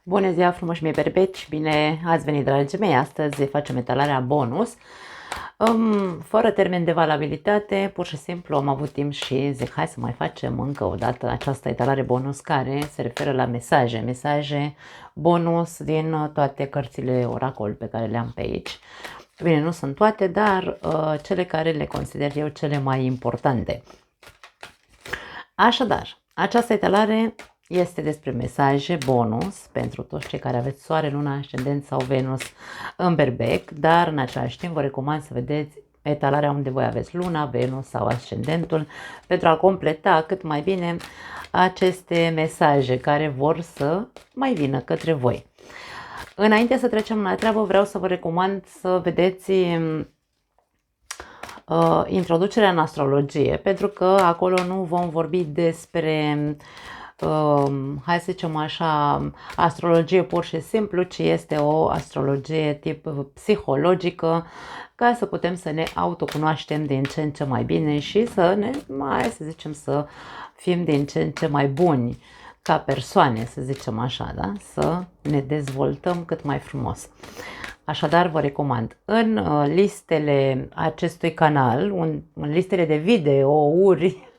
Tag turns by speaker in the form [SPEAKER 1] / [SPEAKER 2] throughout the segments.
[SPEAKER 1] Bună ziua, frumoși mei berbeci! Bine ați venit, dragii mei! Astăzi facem etalarea bonus. Fără termen de valabilitate, pur și simplu am avut timp și zic hai să mai facem încă o dată această etalare bonus care se referă la mesaje bonus din toate cărțile oracol pe care le-am pe aici. Bine, nu sunt toate, dar cele care le consider eu cele mai importante. Așadar, această etalare este despre mesaje bonus pentru toți cei care aveți Soare, Luna, Ascendent sau Venus în Berbec, dar în același timp vă recomand să vedeți etalarea unde voi aveți Luna, Venus sau Ascendentul pentru a completa cât mai bine aceste mesaje care vor să mai vină către voi. Înainte să trecem la treabă, vreau să vă recomand să vedeți introducerea în astrologie, pentru că acolo nu vom vorbi despre hai să zicem așa, astrologie pur și simplu, ci este o astrologie tip psihologică, ca să putem să ne autocunoaștem din ce în ce mai bine și să ne, mai să zicem, să fim din ce în ce mai buni ca persoane, să zicem așa, da? Să ne dezvoltăm cât mai frumos. Așadar, vă recomand în listele acestui canal, în listele de videouri,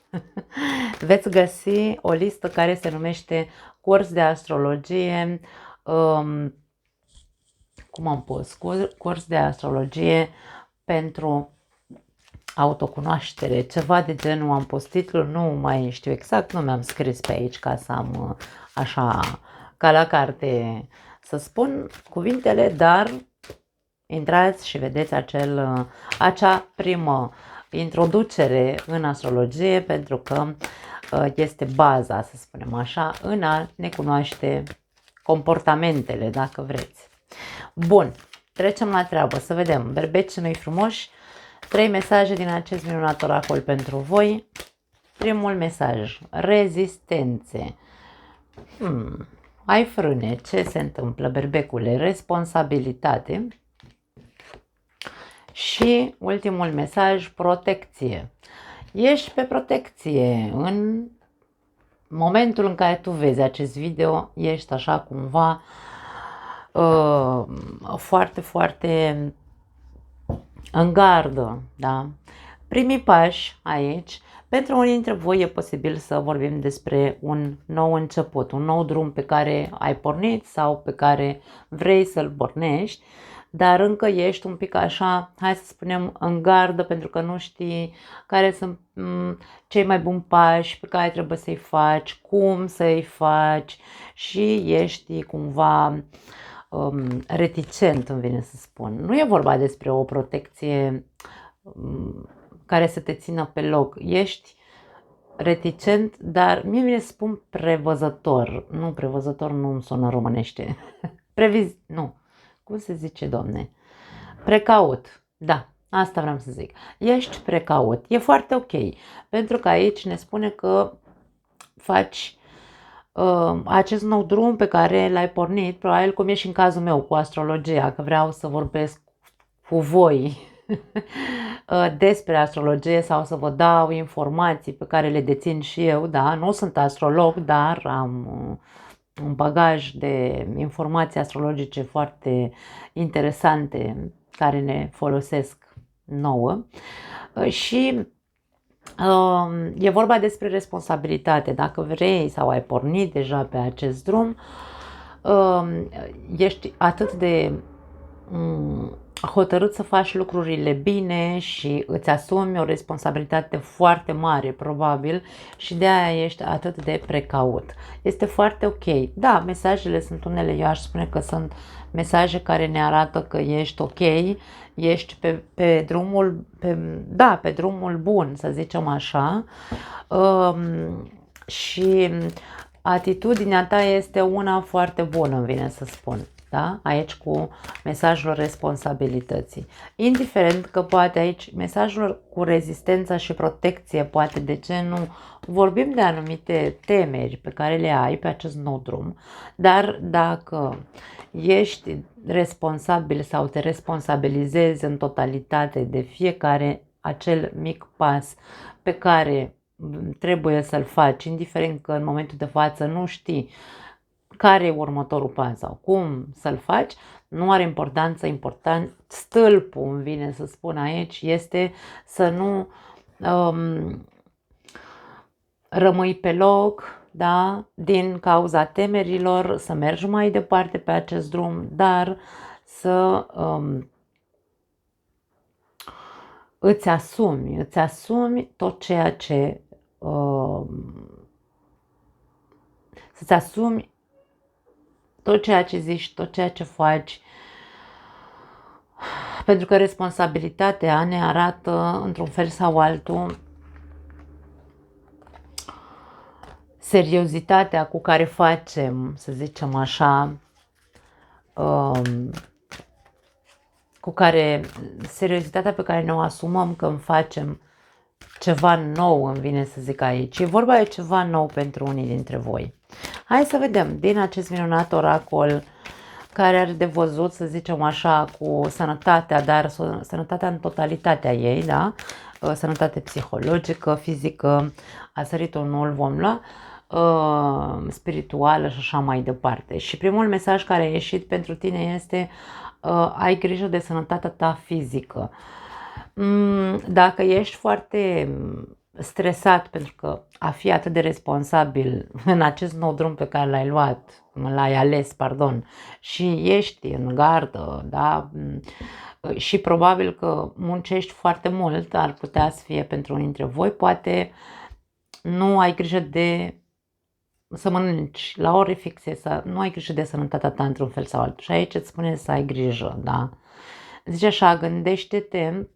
[SPEAKER 1] veți găsi o listă care se numește Curs de astrologie, cum am pus? Curs de astrologie pentru autocunoaștere, ceva de genul, am pus titlul, nu mai știu exact, nu mi-am scris pe aici ca să am așa, ca la carte să spun cuvintele, dar intrați și vedeți acea primă introducere în astrologie, pentru că este baza, să spunem așa, în a ne cunoaște comportamentele, dacă vreți. Bun, trecem la treabă, să vedem, berbeci noi frumoși, 3 mesaje din acest minunat oracol pentru voi. Primul mesaj, rezistențe. Ai frâne, ce se întâmplă, berbecule? Responsabilitate. Și ultimul mesaj, protecție. Ești pe protecție. În momentul în care tu vezi acest video, ești așa cumva foarte, foarte în gardă. Da? Primii pași aici, pentru unii dintre voi e posibil să vorbim despre un nou început, un nou drum pe care ai pornit sau pe care vrei să-l pornești, dar încă ești un pic așa, hai să spunem, în gardă, pentru că nu știi care sunt cei mai buni pași pe care trebuie să-i faci, cum să-i faci și ești cumva reticent, îmi vine să spun. Nu e vorba despre o protecție care să te țină pe loc. Ești reticent, dar mie vine să spun prevăzător. Nu, prevăzător nu îmi sună românește. Nu. Cum se zice, Doamne? Precaut. Da, asta vreau să zic. Ești precaut. E foarte ok. Pentru că aici ne spune că faci acest nou drum pe care l-ai pornit, probabil cum e și în cazul meu cu astrologia, că vreau să vorbesc cu voi despre astrologie sau să vă dau informații pe care le dețin și eu, da, nu sunt astrolog, dar am un bagaj de informații astrologice foarte interesante care ne folosesc nouă și e vorba despre responsabilitate. Dacă vrei sau ai pornit deja pe acest drum, ești atât de hotărât să faci lucrurile bine și îți asumi o responsabilitate foarte mare, probabil, și de aia ești atât de precaut. Este foarte ok. Da, mesajele sunt unele, eu aș spune că sunt mesaje care ne arată că ești ok, ești pe drumul, pe drumul bun, să zicem așa, și atitudinea ta este una foarte bună, îmi vine să spun. Da? Aici cu mesajul responsabilității. Indiferent că poate aici mesajul cu rezistența și protecție, poate de ce nu, vorbim de anumite temeri pe care le ai pe acest nou drum, dar dacă ești responsabil sau te responsabilizezi în totalitate de fiecare acel mic pas pe care trebuie să-l faci, indiferent că în momentul de față nu știi care e următorul pas sau cum să-l faci, nu are importanță. Important, stâlpul, îmi vine să spun aici, este să nu rămâi pe loc, da? Din cauza temerilor, să mergi mai departe pe acest drum, dar să îți asumi tot ceea ce să-ți asumi tot ceea ce zici, tot ceea ce faci, pentru că responsabilitatea ne arată într-un fel sau altul seriozitatea cu care facem, să zicem așa, seriozitatea pe care ne o asumăm când facem ceva nou, îmi vine să zic aici. E vorba de ceva nou pentru unii dintre voi. Hai să vedem din acest minunat oracol care are de văzut, să zicem așa, cu sănătatea, dar sănătatea în totalitatea ei, da? Sănătate psihologică, fizică, a sărit unul, vom lua, spirituală și așa mai departe. Și primul mesaj care a ieșit pentru tine este ai grijă de sănătatea ta fizică. Dacă ești foarte stresat pentru că a fi atât de responsabil în acest nou drum pe care l-ai ales, și ești în gardă, da? Și probabil că muncești foarte mult, ar putea să fie pentru unii dintre voi, poate nu ai grijă să mănânci la ore fixe, nu ai grijă de sănătatea ta într-un fel sau altul. Și aici îți spune să ai grijă, da? Zice așa, gândește-te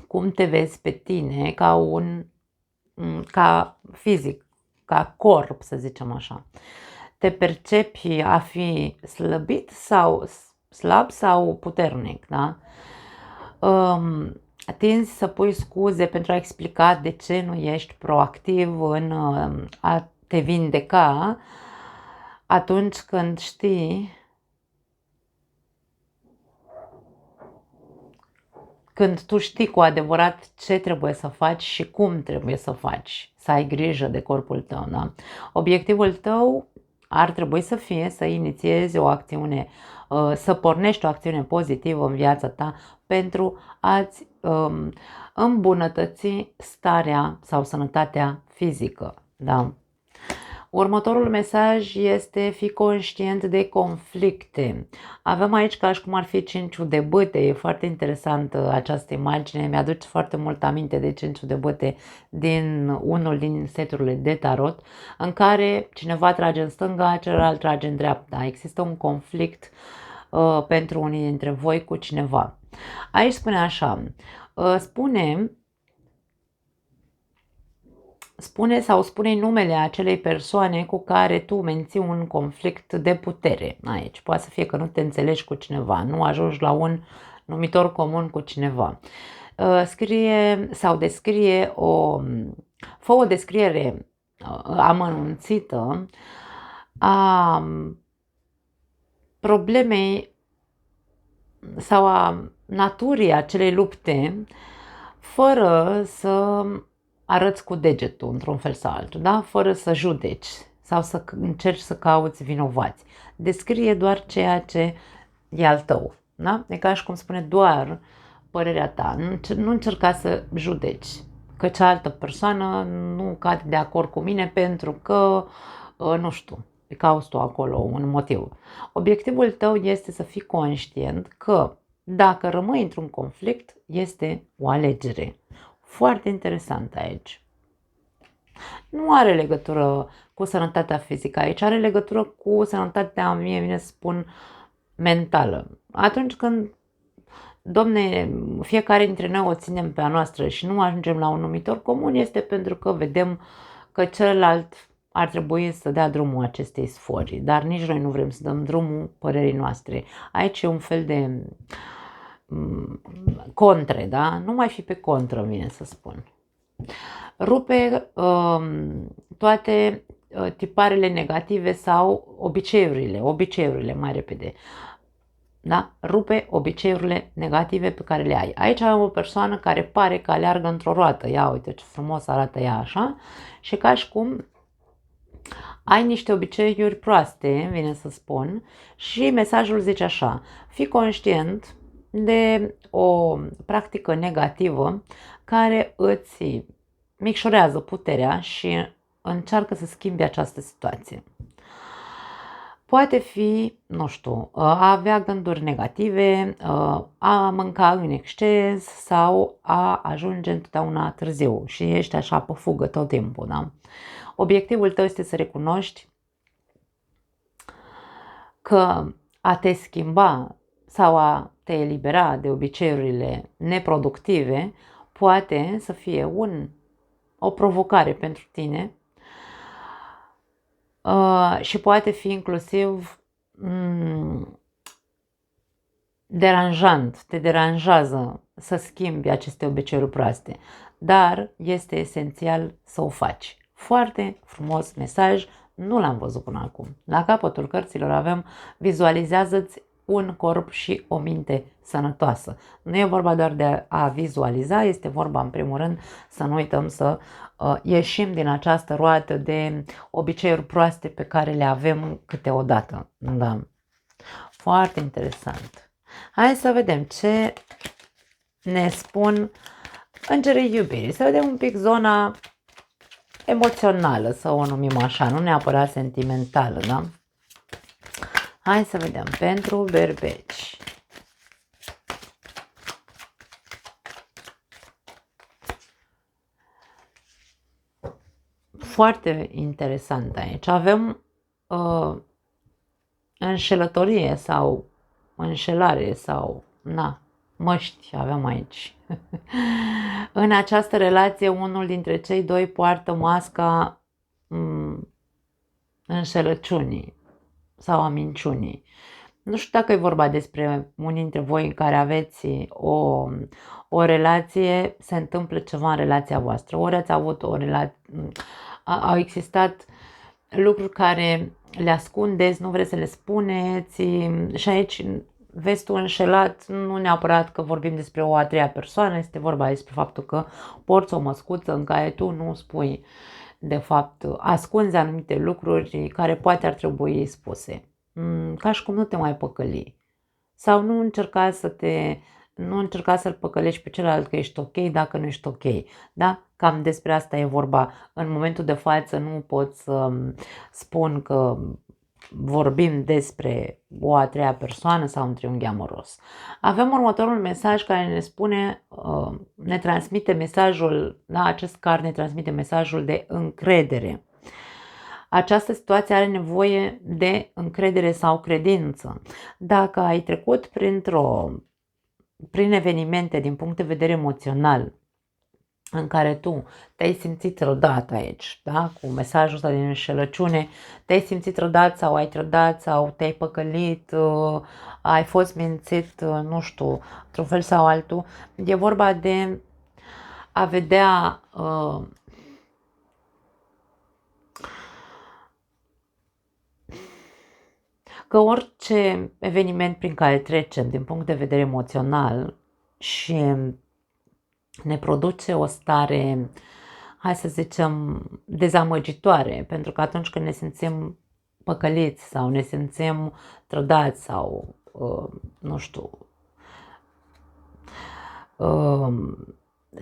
[SPEAKER 1] cum te vezi pe tine ca fizic, ca corp, să zicem așa. Te percepi a fi slab sau puternic, da? Tinzi să pui scuze pentru a explica de ce nu ești proactiv în a te vindeca atunci când știi, când tu știi cu adevărat ce trebuie să faci și cum trebuie să faci, să ai grijă de corpul tău, da? Obiectivul tău ar trebui să fie să inițiezi o acțiune, să pornești o acțiune pozitivă în viața ta pentru a-ți îmbunătăți starea sau sănătatea fizică, da? Următorul mesaj este fi conștient de conflicte. Avem aici ca și cum ar fi cinciul de bâte. E foarte interesantă această imagine. Mi-aduce foarte mult aminte de cinciul de bâte din unul din seturile de tarot, în care cineva trage în stânga, celălalt trage în dreapta. Există un conflict pentru unii dintre voi cu cineva. Aici spune așa, spune numele acelei persoane cu care tu menții un conflict de putere aici. Poate să fie că nu te înțelegi cu cineva, nu ajungi la un numitor comun cu cineva. Scrie sau descrie fă o descriere amănunțită a problemei sau a naturii acelei lupte, fără să arăți cu degetul într-un fel sau altul, da? Fără să judeci sau să încerci să cauți vinovați. Descrie doar ceea ce e al tău, da? E ca și cum spune doar părerea ta. Nu încerca să judeci că cealaltă persoană nu cade de acord cu mine pentru că, nu știu, cauți tu acolo un motiv. Obiectivul tău este să fii conștient că dacă rămâi într-un conflict, este o alegere. Foarte interesant aici. Nu are legătură cu sănătatea fizică aici, are legătură cu sănătatea, mie vine să spun, mentală. Atunci când, domne, fiecare dintre noi o ținem pe a noastră și nu ajungem la un numitor comun, este pentru că vedem că celălalt ar trebui să dea drumul acestei sfori, dar nici noi nu vrem să dăm drumul părerii noastre. Aici e un fel de contre, da? Nu mai fi pe contră, vine să spun. Rupe toate tiparele negative sau obiceiurile mai repede. Da? Rupe obiceiurile negative pe care le ai. Aici avem o persoană care pare că aleargă într-o roată. Ia uite ce frumos arată ea așa. Și ca și cum ai niște obiceiuri proaste, vine să spun, și mesajul zice așa: fii conștient de o practică negativă care îți micșorează puterea și încearcă să schimbi această situație. Poate fi, nu știu, a avea gânduri negative, a mânca în exces sau a ajunge întotdeauna târziu și ești așa pe fugă tot timpul, da? Obiectivul tău este să recunoști că a te schimba sau a te elibera de obiceiurile neproductive poate să fie o provocare pentru tine și poate fi inclusiv deranjant, te deranjează să schimbi aceste obiceiuri proaste, dar este esențial să o faci. Foarte frumos mesaj, nu l-am văzut până acum. La capătul cărților avem: vizualizează-ți un corp și o minte sănătoasă. Nu e vorba doar de a vizualiza, este vorba în primul rând să nu uităm să ieșim din această roată de obiceiuri proaste pe care le avem câteodată. Da. Foarte interesant. Hai să vedem ce ne spun îngerii iubirii. Să vedem un pic zona emoțională, să o numim așa, nu neapărat sentimentală, da? Hai să vedem pentru berbeci. Foarte interesant aici. Avem înșelătorie sau înșelare sau, măști avem aici. În această relație, unul dintre cei doi poartă masca înșelăciunii sau a minciunii. Nu știu dacă e vorba despre unii dintre voi în care aveți o relație, se întâmplă ceva în relația voastră. Ori ați avut o relație, au existat lucruri care le ascundeți, nu vreți să le spuneți și aici vezi tu înșelat, nu neapărat că vorbim despre o a treia persoană, este vorba despre faptul că porți o măscuță în care tu nu spui, de fapt, ascunzi anumite lucruri care poate ar trebui spuse. Ca și cum nu te mai păcăli. Sau nu încerca să-l păcălești pe celălalt că ești ok dacă nu ești ok. Da? Cam despre asta e vorba. În momentul de față nu pot să spun că vorbim despre o a treia persoană sau un triunghi amoros. Avem următorul mesaj care ne spune, ne transmite mesajul, da, acest card ne transmite mesajul de încredere. Această situație are nevoie de încredere sau credință. Dacă ai trecut prin evenimente din punct de vedere emoțional în care tu te-ai simțit rădat aici, da? Cu mesajul ăsta din înșelăciune, te-ai simțit rădat sau ai trădat sau te-ai păcălit, ai fost mințit, nu știu, într-un fel sau altul, e vorba de a vedea că orice eveniment prin care trecem din punct de vedere emoțional și ne produce o stare, hai să zicem, dezamăgitoare, pentru că atunci când ne simțim păcăliți sau ne simțim trădați sau, nu știu,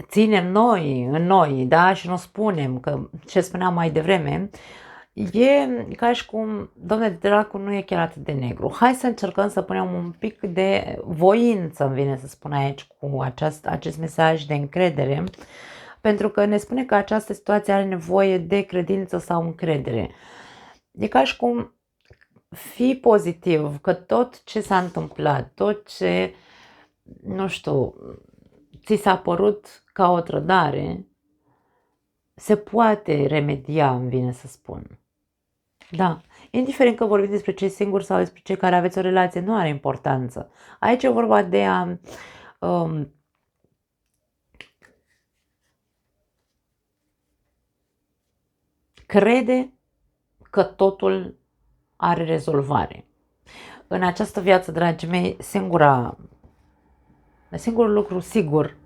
[SPEAKER 1] ținem în noi, da, și nu spunem, că ce spuneam mai devreme, e ca și cum, dom'le, dracu nu e chiar atât de negru. Hai să încercăm să punem un pic de voință, îmi vine să spun aici, cu acest mesaj de încredere, pentru că ne spune că această situație are nevoie de credință sau încredere. E ca și cum fii pozitiv, că tot ce s-a întâmplat, tot ce, nu știu, ți s-a părut ca o trădare, se poate remedia, îmi vine să spun. Da, indiferent că vorbim despre cei singuri sau despre cei care aveți o relație, nu are importanță. Aici e vorba de a crede că totul are rezolvare. În această viață, dragii mei, singurul lucru sigur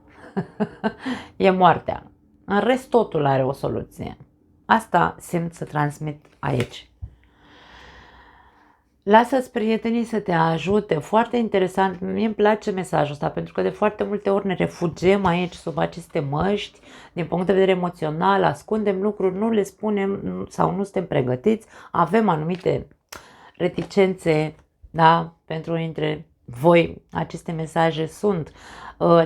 [SPEAKER 1] e moartea. În rest, totul are o soluție. Asta simt să transmit aici. Lasă-ți prietenii să te ajute. Foarte interesant. Mie îmi place mesajul ăsta pentru că de foarte multe ori ne refugiem aici sub aceste măști. Din punct de vedere emoțional, ascundem lucruri, nu le spunem sau nu suntem pregătiți. Avem anumite reticențe, da? Pentru unii dintre voi aceste mesaje sunt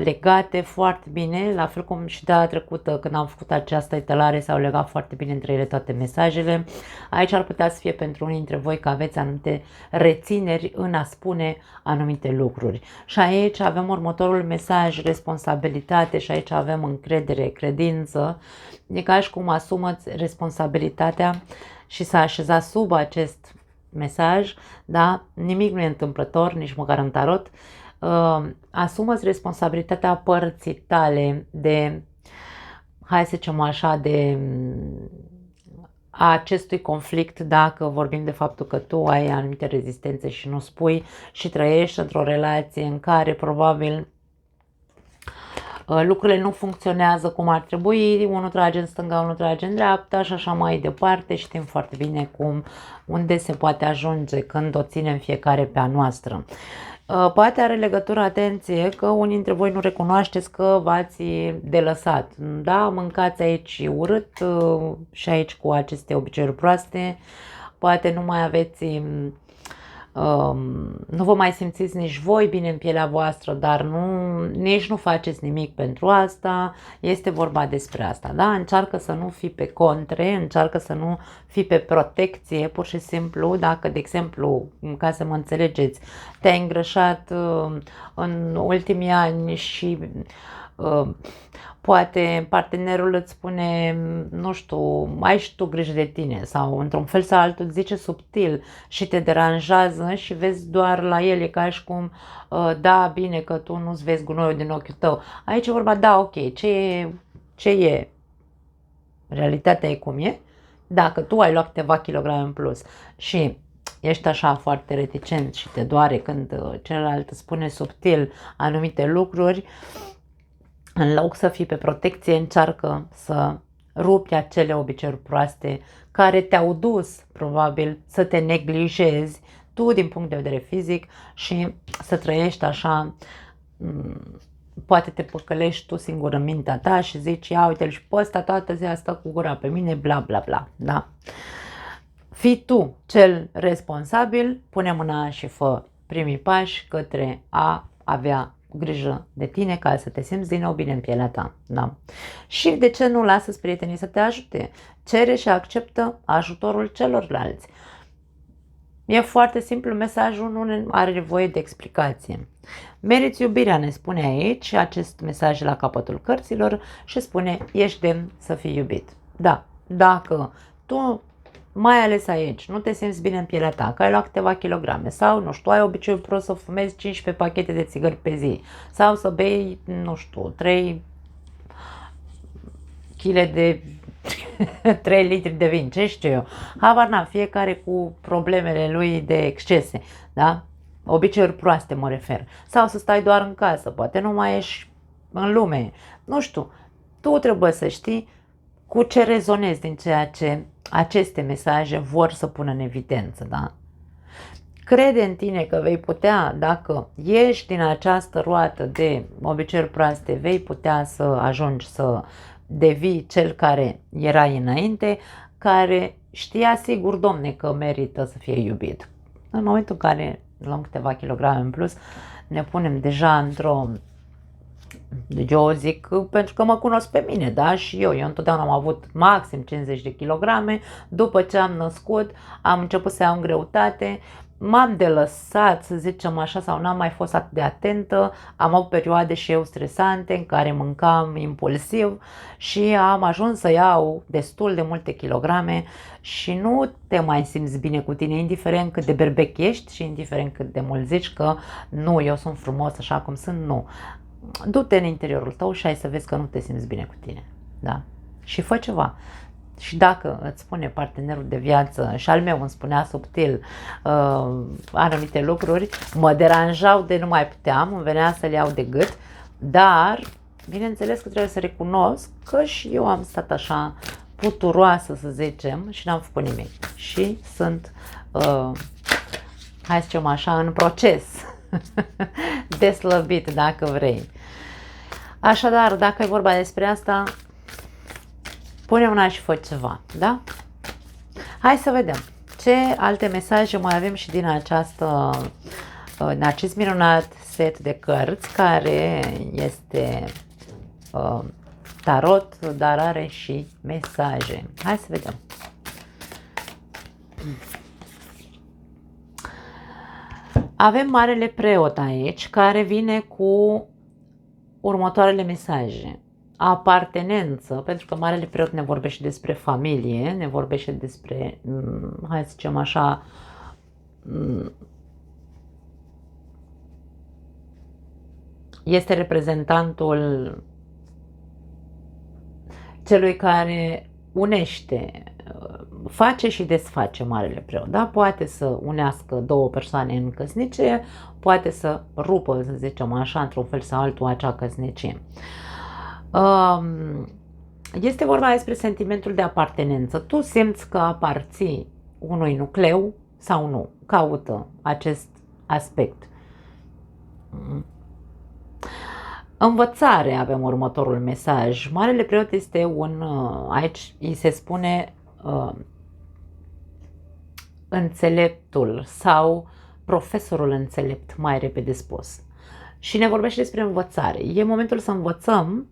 [SPEAKER 1] legate foarte bine, la fel cum și data trecută când am făcut această etalare s-au legat foarte bine între ele toate mesajele. Aici ar putea să fie pentru unii dintre voi că aveți anumite rețineri în a spune anumite lucruri. Și aici avem următorul mesaj, responsabilitate, și aici avem încredere, credință. E ca și cum asumăți responsabilitatea și s-a așezat sub acest mesaj, da? Nimic nu e întâmplător, nici măcar în tarot. Asumă-ți responsabilitatea părții tale de, hai să zicem așa, de a acestui conflict, dacă vorbim de faptul că tu ai anumite rezistențe și nu spui și trăiești într-o relație în care probabil lucrurile nu funcționează cum ar trebui, unul trage în stânga, unul trage în dreapta și așa mai departe. Știm foarte bine unde se poate ajunge când o ținem fiecare pe a noastră. Poate are legătură, atenție, că unii dintre voi nu recunoașteți că v-ați delăsat. Da, mâncați aici urât și aici cu aceste obiceiuri proaste. Poate nu mai aveți, nu vă mai simțiți nici voi bine în pielea voastră, dar nici nu faceți nimic pentru asta. Este vorba despre asta, da? Încearcă să nu fii pe contre, încearcă să nu fii pe protecție, pur și simplu. Dacă, de exemplu, ca să mă înțelegeți, te-ai îngrășat în ultimii ani și poate partenerul îți spune, nu știu, ai și tu grijă de tine, sau într-un fel sau altul îți zice subtil și te deranjează și vezi doar la el, e ca și cum, da, bine că tu nu-ți vezi gunoiul din ochiul tău. Aici e vorba, da, ok, ce e? Realitatea e cum e. Dacă tu ai luat câteva kilograme în plus și ești așa foarte reticent și te doare când celălalt îți spune subtil anumite lucruri, în loc să fii pe protecție, încearcă să rupi acele obiceiuri proaste care te-au dus, probabil, să te neglijezi tu din punct de vedere fizic și să trăiești așa, poate te păcălești tu singur în mintea ta și zici, ia uite-l și pe ăsta toată ziua stă cu gura pe mine, bla bla bla, da? Fii tu cel responsabil, pune mâna și fă primii pași către a avea grijă de tine ca să te simți din nou bine în pielea ta, da? Și de ce nu lasă-ți prietenii să te ajute? Cere și acceptă ajutorul celorlalți. E foarte simplu, mesajul nu are nevoie de explicație. Meriți iubirea, ne spune aici acest mesaj la capătul cărților și spune, ești demn să fii iubit. Da, dacă tu, mai ales aici, nu te simți bine în pielea ta, că ai luat câteva kilograme sau, nu știu, ai obiceiul prost să fumezi 15 pachete de țigări pe zi sau să bei, nu știu, 3 kg de 3 litri de vin, ce știu eu, habar n-am, fiecare cu problemele lui de excese, da? Obiceiuri proaste mă refer. Sau să stai doar în casă, poate nu mai ești în lume, nu știu, tu trebuie să știi cu ce rezonezi din ceea ce aceste mesaje vor să pună în evidență, da? Crede în tine că vei putea, dacă ești din această roată de obiceiuri proaste, vei putea să ajungi să devii cel care erai înainte, care știa sigur, domne, că merită să fie iubit. În momentul în care luăm câteva kilograme în plus, ne punem deja într-o... Eu zic pentru că mă cunosc pe mine, da? Și eu întotdeauna am avut maxim 50 de kilograme. După ce am născut, am început să iau în greutate, m-am delăsat, să zicem așa, sau n-am mai fost atât de atentă. Am avut perioade și eu stresante în care mâncam impulsiv și am ajuns să iau destul de multe kilograme și nu te mai simți bine cu tine, indiferent cât de berbec ești și indiferent cât de mult zici că nu, eu sunt frumos așa cum sunt, nu. Du-te în interiorul tău și hai să vezi că nu te simți bine cu tine, da? Și fă ceva. Și dacă îți spune partenerul de viață, și al meu îmi spunea subtil anumite lucruri, mă deranjau de nu mai puteam, îmi venea să le iau de gât, dar bineînțeles că trebuie să recunosc că și eu am stat așa puturoasă, să zicem, și n-am făcut nimic. Și sunt, hai să zicem așa, în proces de slăbit, dacă vrei. Așadar, dacă e vorba despre asta, pune una și fă ceva, da? Hai să vedem ce alte mesaje mai avem și din acest minunat set de cărți, care este tarot, dar are și mesaje. Hai să vedem. Avem Marele Preot aici, care vine cu următoarele mesaje. Apartenență, pentru că Marele Preot ne vorbește despre familie, ne vorbește despre, hai să zicem așa, este reprezentantul celui care unește, face și desface Marele Preot, da? Poate să unească două persoane în căsnicie, poate să rupă, să zicem așa, într-un fel sau altul acea căsnicie. Este vorba despre sentimentul de apartenență. Tu simți că aparții unui nucleu sau nu? Caută acest aspect. Învățare, avem următorul mesaj. Marele Preot este aici îi se spune înțeleptul sau profesorul înțelept, mai repede spus. Și ne vorbește despre învățare. E momentul să învățăm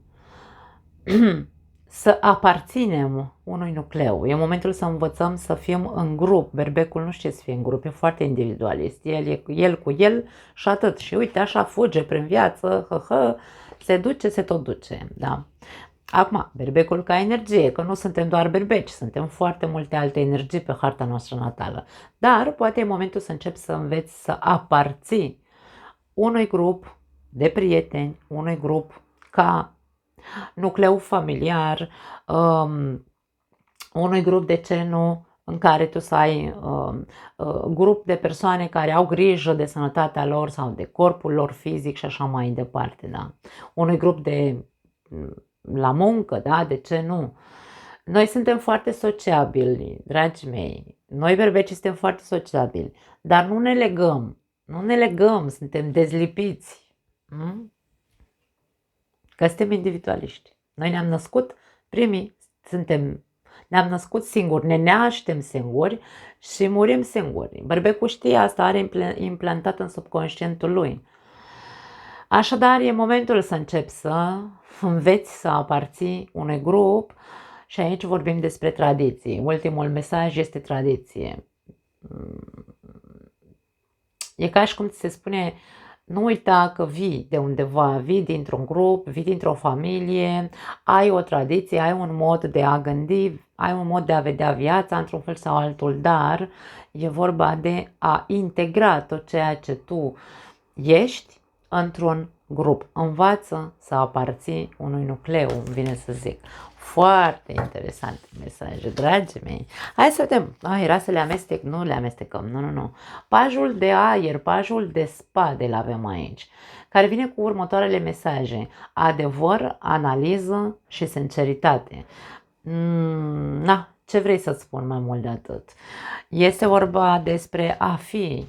[SPEAKER 1] să aparținem unui nucleu. E momentul să învățăm să fim în grup. Berbecul nu știe să fie în grup, e foarte individualist. El cu el și atât. Și uite, așa fuge prin viață, se duce, se tot duce. Da? Acum, berbecul ca energie, că nu suntem doar berbeci, suntem foarte multe alte energii pe harta noastră natală. Dar poate e momentul să începi să înveți să aparții unui grup de prieteni, unui grup ca nucleu familiar, unui grup, de ce nu, în care tu să ai grup de persoane care au grijă de sănătatea lor sau de corpul lor fizic și așa mai departe, da? Unui grup de la muncă, da? De ce nu? Noi suntem foarte sociabili, dragii mei. Noi berbecii suntem foarte sociabili, dar nu ne legăm. Nu ne legăm, suntem dezlipiți. Că suntem individualiști. Noi ne-am născut primii, ne-am născut singuri, ne naștem singuri și murim singuri. Berbecul știe asta, are implantat în subconștientul lui. Așadar, e momentul să începi să înveți să aparții unui grup și aici vorbim despre tradiții. Ultimul mesaj este tradiție. E ca și cum ți se spune, nu uita că vii de undeva, vii dintr-un grup, vii dintr-o familie, ai o tradiție, ai un mod de a gândi, ai un mod de a vedea viața într-un fel sau altul, dar e vorba de a integra tot ceea ce tu ești într-un grup. Învață să aparții unui nucleu, îmi vine să zic. Foarte interesant mesaje, dragii mei. Hai să vedem. Era să le amestec? Nu le amestecăm. Nu. Pajul de aer, pajul de spade îl avem aici, care vine cu următoarele mesaje. Adevăr, analiză și sinceritate. Ce vrei să-ți spun mai mult de atât? Este vorba despre a fi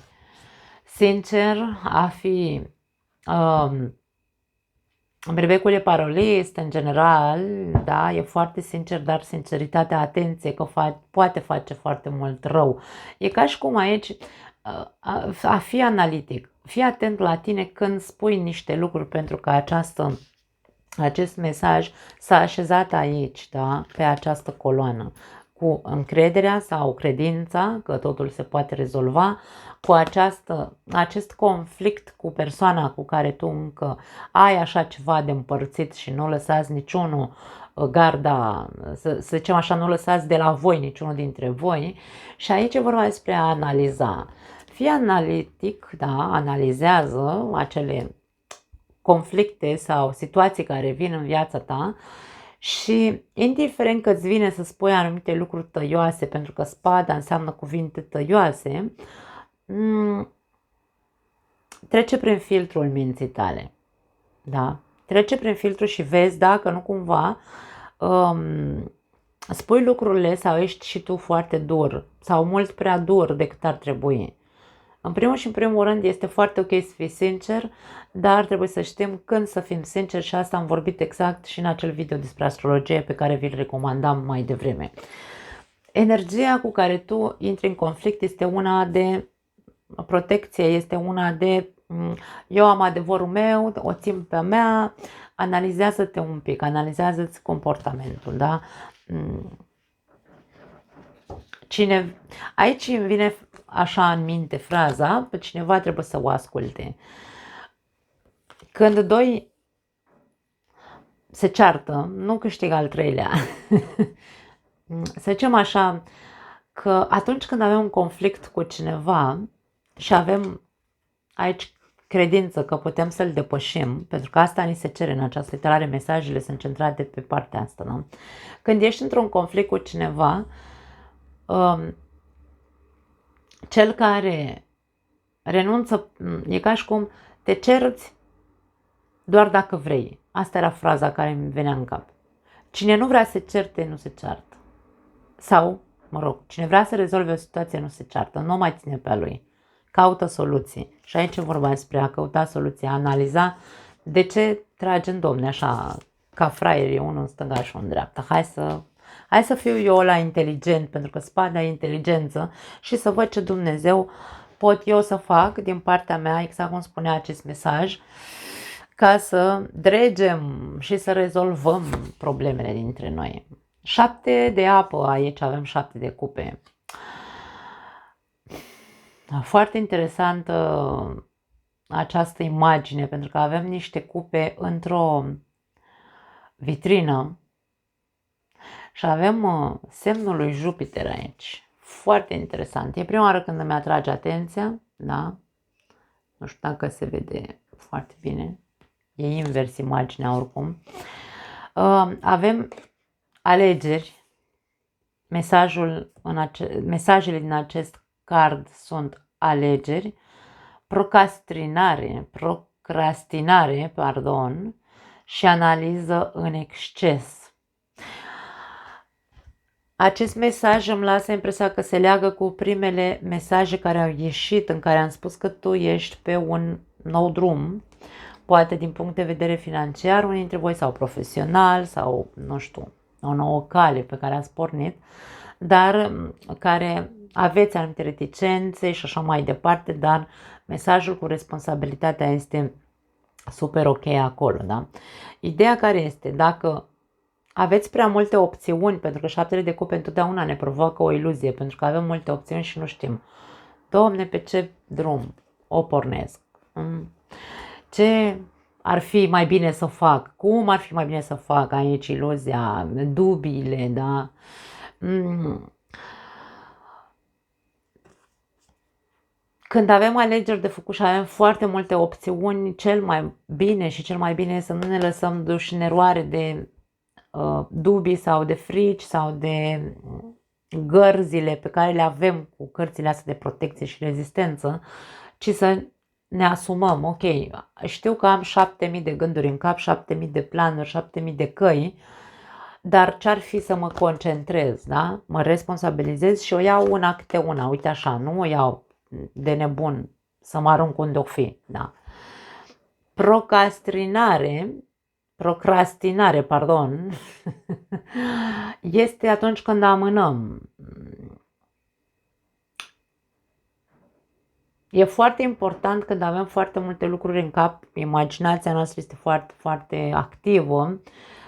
[SPEAKER 1] sincer, a fi... Berbecul e parolist, în general, da, e foarte sincer, dar sinceritatea, atenție, că poate face foarte mult rău. E ca și cum aici a fi analitic, fii atent la tine când spui niște lucruri, pentru că acest mesaj s-a așezat aici, da, pe această coloană, cu încrederea sau credința că totul se poate rezolva, cu acest conflict cu persoana cu care tu încă ai așa ceva de împărțit și nu lăsați niciunul garda, să zicem așa, nu lăsați de la voi niciunul dintre voi. Și aici e vorba despre a analiza. Fii analitic, da, analizează acele conflicte sau situații care vin în viața ta și indiferent că îți vine să spui anumite lucruri tăioase, pentru că spada înseamnă cuvinte tăioase, trece prin filtrul minții tale, da? Trece prin filtru și vezi dacă nu cumva spui lucrurile sau ești și tu foarte dur sau mult prea dur decât ar trebui. În primul și în primul rând este foarte ok să fii sincer, dar trebuie să știm când să fim sinceri și asta am vorbit exact și în acel video despre astrologie pe care vi-l recomandam mai devreme. Energia cu care tu intri în conflict este una de protecție, este una de eu am adevărul meu, o țin pe mea, analizează-te un pic, analizează-ți comportamentul, da? Aici îmi vine așa în minte fraza, pe cineva trebuie să o asculte. Când doi se ceartă, nu câștigă al treilea. Să zicem așa, că atunci când avem un conflict cu cineva și avem aici credință că putem să-l depășim, pentru că asta ni se cere în această literare, mesajele sunt centrate pe partea asta, nu? Când ești într-un conflict cu cineva, cel care renunță, e ca și cum te cerți doar dacă vrei. Asta era fraza care îmi venea în cap. Cine nu vrea să se certe, nu se ceartă. Sau, mă rog, cine vrea să rezolve o situație, nu se ceartă, nu mai ține pe a lui. Caută soluții. Și aici e vorba despre a căuta soluții, a analiza de ce trage în domne așa, ca fraierii, unul în stânga și unul în dreapta. Hai să fiu eu ăla inteligent, pentru că spada e inteligență, și să văd ce Dumnezeu pot eu să fac din partea mea, exact cum spunea acest mesaj, ca să dregem și să rezolvăm problemele dintre noi. 7 de apă, aici avem 7 de cupe. Foarte interesantă această imagine, pentru că avem niște cupe într-o vitrină și avem semnul lui Jupiter aici. Foarte interesant. E prima oară când îmi atrage atenția, da? Nu știu dacă se vede foarte bine. E invers imaginea oricum. Avem alegeri. Mesajele din acest card sunt alegeri, procrastinare, și analiză în exces. Acest mesaj îmi lasă impresia că se leagă cu primele mesaje care au ieșit, în care am spus că tu ești pe un nou drum, poate din punct de vedere financiar, unii dintre voi, sau profesional, sau, nu știu, o nouă cale pe care ați pornit, dar care aveți anumite reticențe și așa mai departe, dar mesajul cu responsabilitatea este super ok acolo, da? Ideea care este, dacă aveți prea multe opțiuni, pentru că 7 de cupe întotdeauna ne provoacă o iluzie, pentru că avem multe opțiuni și nu știm, Doamne, pe ce drum o pornesc? Ce ar fi mai bine să fac? Cum ar fi mai bine să fac? Aici iluzia, dubiile, da? Când avem alegeri de făcut și avem foarte multe opțiuni, cel mai bine e să nu ne lăsăm duși în eroare de dubii sau de frici sau de gărzile pe care le avem cu cărțile astea de protecție și rezistență, ci să ne asumăm, ok, știu că am 7000 de gânduri în cap, 7000 de planuri, 7000 de căi, dar ce-ar fi să mă concentrez, da? Mă responsabilizez și o iau una câte una, uite așa, nu o iau de nebun să mă arunc unde o fi, da? Procrastinare, este atunci când amânăm. E foarte important când avem foarte multe lucruri în cap, imaginația noastră este foarte, foarte activă,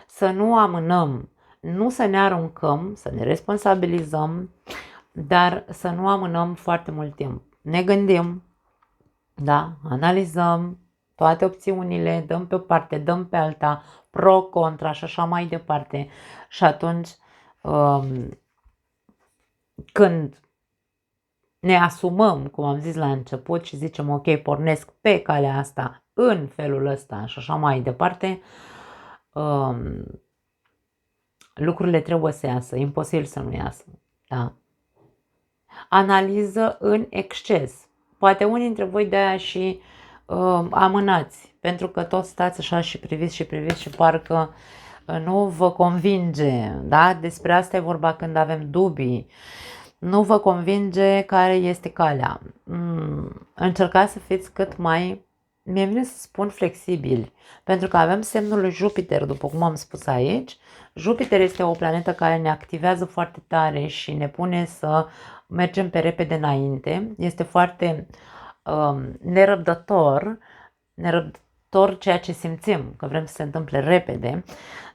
[SPEAKER 1] să nu amânăm, nu să ne aruncăm, să ne responsabilizăm, dar să nu amânăm foarte mult timp. Ne gândim, da, analizăm toate opțiunile, dăm pe o parte, dăm pe alta, pro, contra și așa mai departe. Și atunci, când ne asumăm, cum am zis la început, și zicem, ok, pornesc pe calea asta, în felul ăsta și așa mai departe, lucrurile trebuie să iasă, imposibil să nu iasă, da? Analiză în exces. Poate unii dintre voi de-aia și amânați, pentru că tot stați așa și priviți și parcă nu vă convinge, da? Despre asta e vorba când avem dubii. Nu vă convinge care este calea. Încercați să fiți cât mai, mie vine să spun, flexibili. Pentru că avem semnul lui Jupiter, după cum am spus aici. Jupiter este o planetă care ne activează foarte tare și ne pune să mergem pe repede înainte. Este foarte nerăbdător ceea ce simțim, că vrem să se întâmple repede,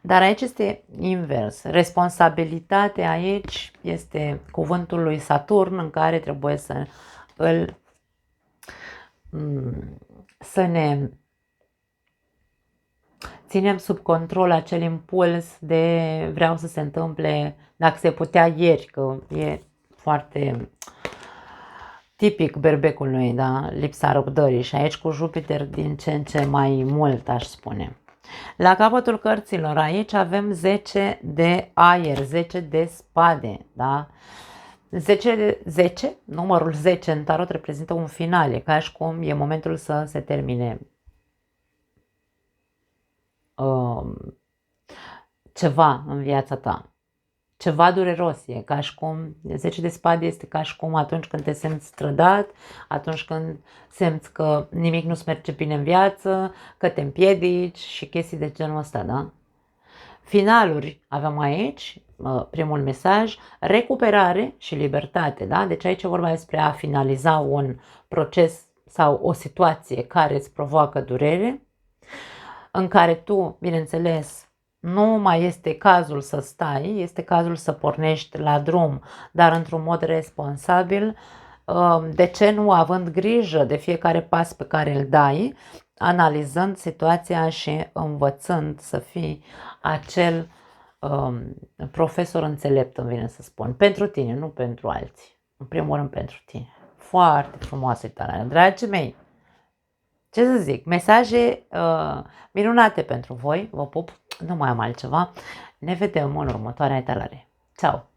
[SPEAKER 1] dar aici este invers. Responsabilitatea aici este cuvântul lui Saturn în care trebuie să ne ținem sub control acel impuls de vreau să se întâmple, dacă se putea ieri, că e foarte tipic berbecului, da? Lipsa răbdării, și aici cu Jupiter din ce în ce mai mult, aș spune. La capătul cărților aici avem 10 de aer, 10 de spade, da? 10, numărul 10 în tarot reprezintă un final, e ca și cum e momentul să se termine ceva în viața ta. Ceva dureros e, ca și cum 10 de spade este ca și cum atunci când te simți strădat, atunci când simți că nimic nu-ți merge bine în viață, că te împiedici și chestii de genul ăsta, da? Finaluri avem aici, primul mesaj, recuperare și libertate, da? Deci aici e vorba despre a finaliza un proces sau o situație care îți provoacă durere, în care tu, bineînțeles, nu mai este cazul să stai, este cazul să pornești la drum, dar într-un mod responsabil, de ce nu având grijă de fiecare pas pe care îl dai, analizând situația și învățând să fii acel profesor înțelept, îmi vine să spun, pentru tine, nu pentru alții, în primul rând pentru tine. Foarte frumoasă etalare, dragii mei! Ce să zic, mesaje minunate pentru voi, vă pup, nu mai am altceva. Ne vedem în următoarea etalare. Ciao!